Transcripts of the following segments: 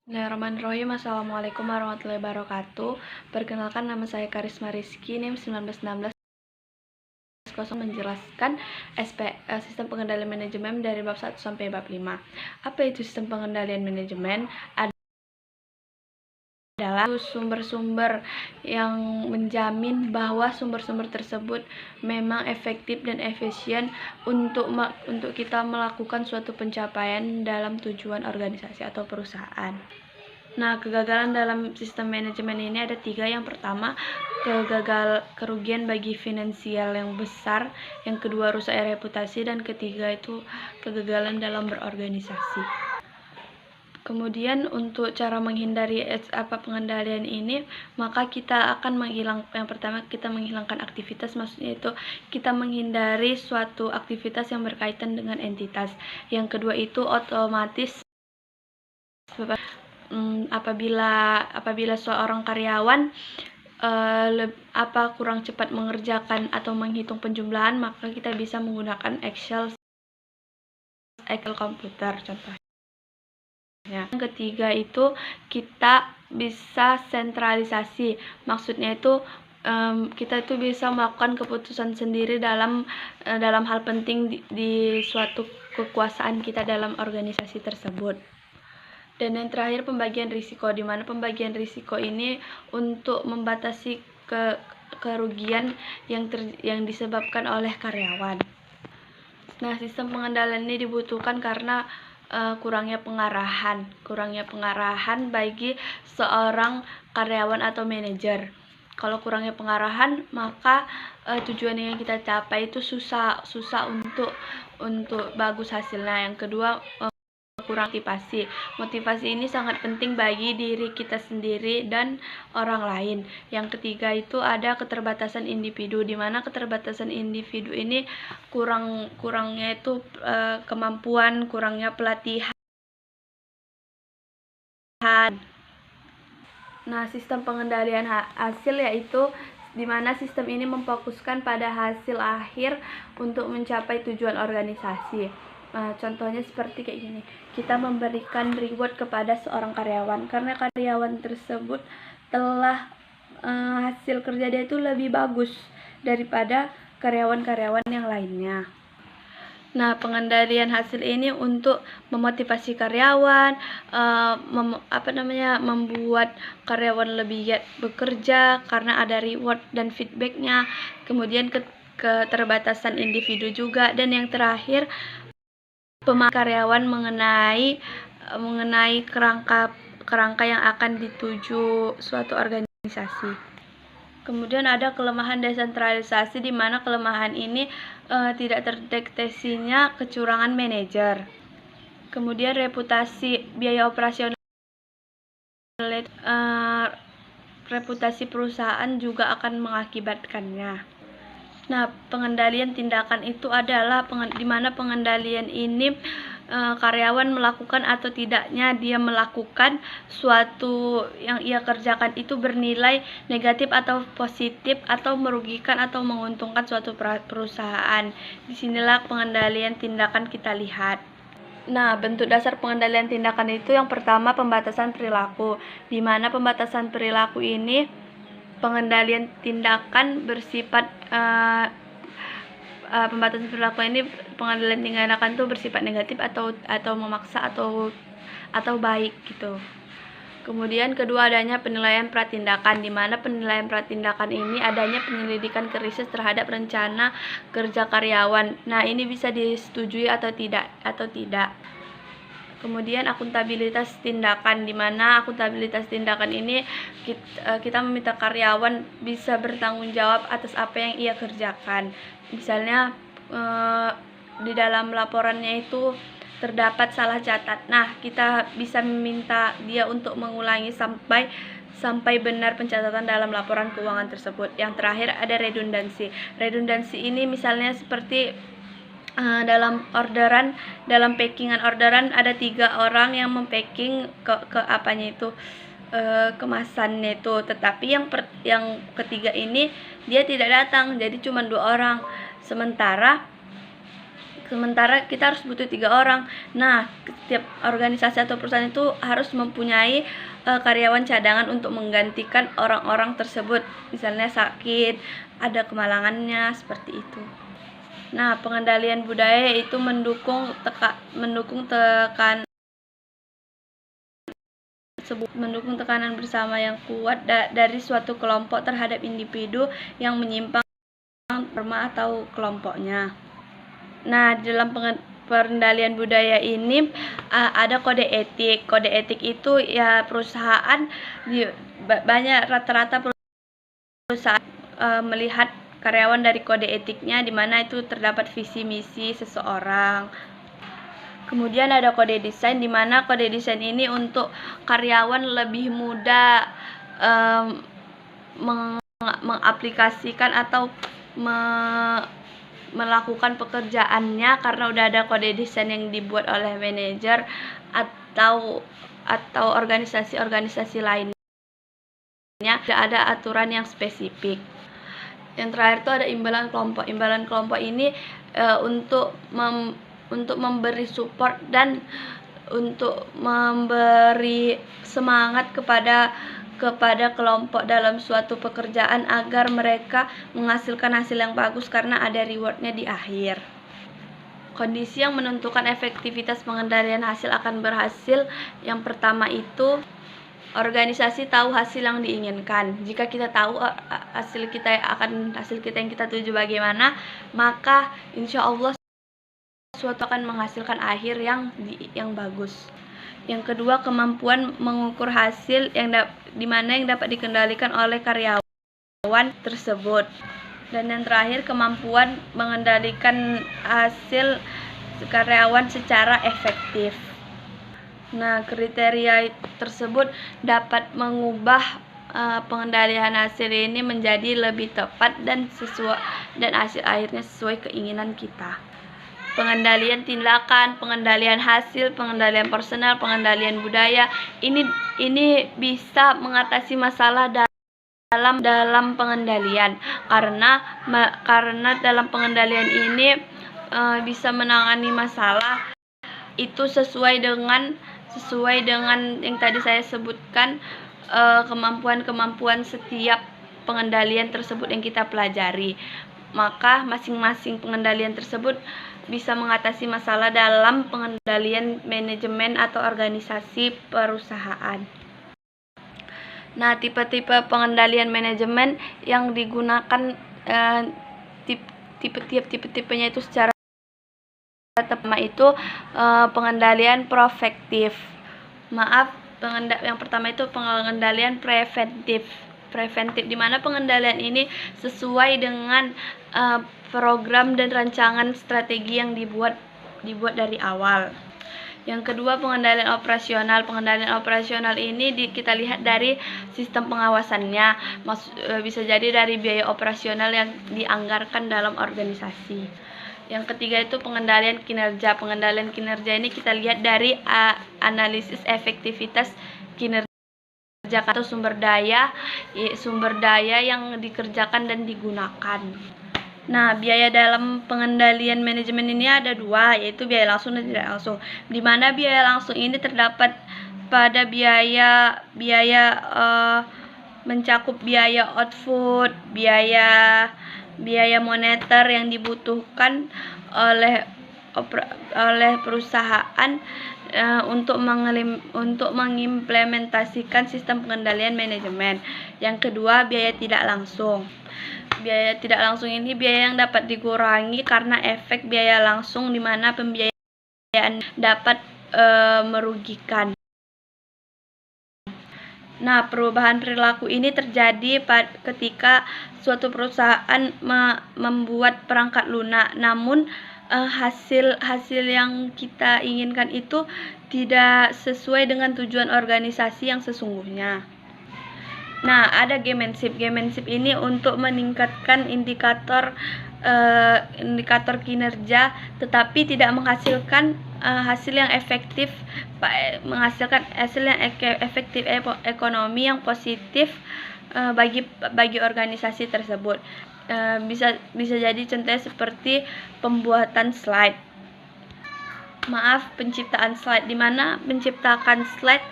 Bismillahirrahmanirrahim. Assalamualaikum warahmatullahi wabarakatuh. Perkenalkan, nama saya Karisma Rizky, NIM 1916 menjelaskan sistem pengendalian manajemen dari bab 1 sampai bab 5. Apa itu sistem pengendalian manajemen? Adalah sumber-sumber yang menjamin bahwa sumber-sumber tersebut memang efektif dan efisien untuk kita melakukan suatu pencapaian dalam tujuan organisasi atau perusahaan. Nah, kegagalan dalam sistem manajemen ini ada 3. Yang pertama, kerugian bagi finansial yang besar. Yang kedua, rusak reputasi. Dan ketiga itu kegagalan dalam berorganisasi. Kemudian untuk cara menghindari pengendalian ini, maka kita akan yang pertama kita menghilangkan aktivitas, maksudnya itu kita menghindari suatu aktivitas yang berkaitan dengan entitas. Yang kedua itu otomatis apabila seorang karyawan kurang cepat mengerjakan atau menghitung penjumlahan, maka kita bisa menggunakan Excel komputer contohnya. Yang ketiga itu kita bisa sentralisasi, maksudnya itu kita itu bisa melakukan keputusan sendiri dalam hal penting di suatu kekuasaan kita dalam organisasi tersebut. Dan yang terakhir, pembagian risiko, di mana pembagian risiko ini untuk membatasi kerugian yang disebabkan oleh karyawan. Nah, sistem pengendalian ini dibutuhkan karena kurangnya pengarahan bagi seorang karyawan atau manajer. Kalau kurangnya pengarahan, maka tujuan yang kita capai itu susah untuk bagus hasilnya. Yang kedua, kurang motivasi ini sangat penting bagi diri kita sendiri dan orang lain. Yang ketiga itu ada keterbatasan individu, di mana keterbatasan individu ini kurangnya itu kemampuan, kurangnya pelatihan. Nah, sistem pengendalian hasil yaitu di mana sistem ini memfokuskan pada hasil akhir untuk mencapai tujuan organisasi. Contohnya seperti kayak gini, kita memberikan reward kepada seorang karyawan karena karyawan tersebut telah hasil kerja dia itu lebih bagus daripada karyawan-karyawan yang lainnya. Nah, pengendalian hasil ini untuk memotivasi karyawan, membuat karyawan lebih giat bekerja karena ada reward dan feedbacknya. Kemudian keterbatasan individu juga. Dan yang terakhir, karyawan mengenai kerangka yang akan dituju suatu organisasi. Kemudian ada kelemahan desentralisasi, di mana kelemahan ini tidak terdeteksinya kecurangan manajer. Kemudian reputasi, biaya operasional, reputasi perusahaan juga akan mengakibatkannya. Nah, pengendalian tindakan itu adalah di mana pengendalian ini karyawan melakukan atau tidaknya dia melakukan suatu yang ia kerjakan itu bernilai negatif atau positif, atau merugikan atau menguntungkan suatu perusahaan. Disinilah pengendalian tindakan kita lihat. Nah, bentuk dasar pengendalian tindakan itu yang pertama, pembatasan perilaku, di mana pembatasan perilaku ini pengendalian tindakan bersifat pembatasan perilaku ini, pengendalian tindakan itu bersifat negatif atau memaksa atau baik gitu. Kemudian kedua, adanya penilaian pratindakan, di mana penilaian pratindakan ini adanya penyelidikan krisis terhadap rencana kerja karyawan. Nah, ini bisa disetujui atau tidak. Kemudian akuntabilitas tindakan, di mana akuntabilitas tindakan ini kita meminta karyawan bisa bertanggung jawab atas apa yang ia kerjakan. Misalnya di dalam laporannya itu terdapat salah catat. Nah, kita bisa meminta dia untuk mengulangi sampai benar pencatatan dalam laporan keuangan tersebut. Yang terakhir ada redundansi. Redundansi ini misalnya seperti dalam packingan orderan ada 3 orang yang mempacking kemasannya itu, tetapi yang ketiga ini dia tidak datang, jadi cuma 2 orang. Sementara Sementara kita harus butuh 3 orang. Nah, setiap organisasi atau perusahaan itu harus mempunyai karyawan cadangan untuk menggantikan orang-orang tersebut. Misalnya sakit, ada kemalangannya, seperti itu. Nah, pengendalian budaya itu mendukung tekanan bersama yang kuat dari suatu kelompok terhadap individu yang menyimpang norma atau kelompoknya. Nah, dalam pengendalian budaya ini ada kode etik. Kode etik itu ya perusahaan rata-rata perusahaan melihat karyawan dari kode etiknya, di mana itu terdapat visi misi seseorang. Kemudian ada kode desain, di mana kode desain ini untuk karyawan lebih mudah mengaplikasikan atau melakukan pekerjaannya karena udah ada kode desain yang dibuat oleh manajer atau organisasi-organisasi lainnya. Tidak ada aturan yang spesifik. Yang terakhir itu ada imbalan kelompok. Imbalan kelompok ini untuk memberi support dan untuk memberi semangat kepada kelompok dalam suatu pekerjaan agar mereka menghasilkan hasil yang bagus karena ada rewardnya di akhir. Kondisi yang menentukan efektivitas pengendalian hasil akan berhasil, yang pertama itu organisasi tahu hasil yang diinginkan. Jika kita tahu hasil kita yang kita tuju bagaimana, maka insya Allah suatu akan menghasilkan akhir yang bagus. Yang kedua, kemampuan mengukur hasil di mana yang dapat dikendalikan oleh karyawan tersebut. Dan yang terakhir, kemampuan mengendalikan hasil karyawan secara efektif. Nah, kriteria tersebut dapat mengubah pengendalian hasil ini menjadi lebih tepat dan hasil akhirnya sesuai keinginan kita. Pengendalian tindakan, pengendalian hasil, pengendalian personal, pengendalian budaya, ini bisa mengatasi masalah dalam pengendalian karena dalam pengendalian ini bisa menangani masalah itu sesuai dengan yang tadi saya sebutkan, kemampuan setiap pengendalian tersebut yang kita pelajari. Maka masing-masing pengendalian tersebut bisa mengatasi masalah dalam pengendalian manajemen atau organisasi perusahaan. Nah, tipe-tipe pengendalian manajemen yang digunakan tipe-tipenya itu secara pertama itu pengendalian proaktif. Yang pertama itu pengendalian preventif, di mana pengendalian ini sesuai dengan program dan rancangan strategi yang dibuat dari awal. Yang kedua, pengendalian operasional. Pengendalian operasional ini kita lihat dari sistem pengawasannya. Bisa jadi dari biaya operasional yang dianggarkan dalam organisasi. Yang ketiga itu pengendalian kinerja. Pengendalian kinerja ini kita lihat dari analisis efektivitas kinerja atau sumber daya yang dikerjakan dan digunakan. Nah, biaya dalam pengendalian manajemen ini ada dua, yaitu biaya langsung dan tidak langsung. Di mana biaya langsung ini terdapat pada biaya mencakup biaya output, biaya moneter yang dibutuhkan oleh perusahaan untuk mengimplementasikan sistem pengendalian manajemen. Yang kedua, biaya tidak langsung. Biaya tidak langsung ini biaya yang dapat dikurangi karena efek biaya langsung, di mana pembiayaan dapat merugikan. Nah, perubahan perilaku ini terjadi ketika suatu perusahaan membuat perangkat lunak, namun hasil yang kita inginkan itu tidak sesuai dengan tujuan organisasi yang sesungguhnya. Nah, ada Gamensip. Gamensip ini untuk meningkatkan indikator kinerja, tetapi tidak menghasilkan hasil yang efektif, ekonomi yang positif bagi organisasi tersebut. Bisa jadi contohnya seperti pembuatan slide. penciptaan slide, dimana menciptakan slide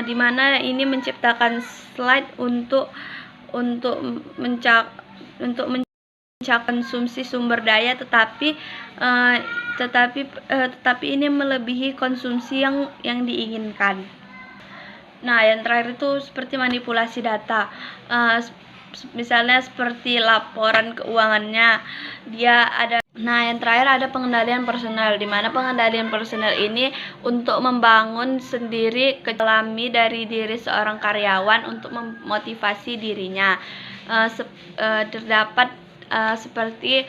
dimana ini menciptakan slide untuk konsumsi sumber daya, tetapi ini melebihi konsumsi yang diinginkan. Nah, yang terakhir itu seperti manipulasi data. Misalnya seperti laporan keuangannya, yang terakhir ada pengendalian personal, di mana pengendalian personal ini untuk membangun sendiri kecelami dari diri seorang karyawan untuk memotivasi dirinya. Terdapat seperti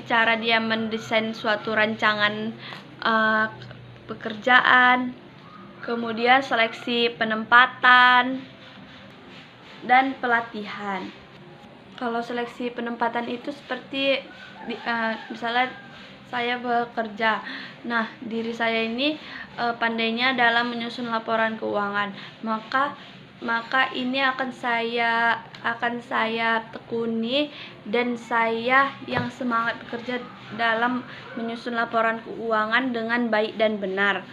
cara dia mendesain suatu rancangan pekerjaan, kemudian seleksi penempatan dan pelatihan. Kalau seleksi penempatan itu seperti misalnya saya bekerja, nah diri saya ini pandainya dalam menyusun laporan keuangan, maka ini akan saya tekuni, dan saya yang semangat bekerja dalam menyusun laporan keuangan dengan baik dan benar.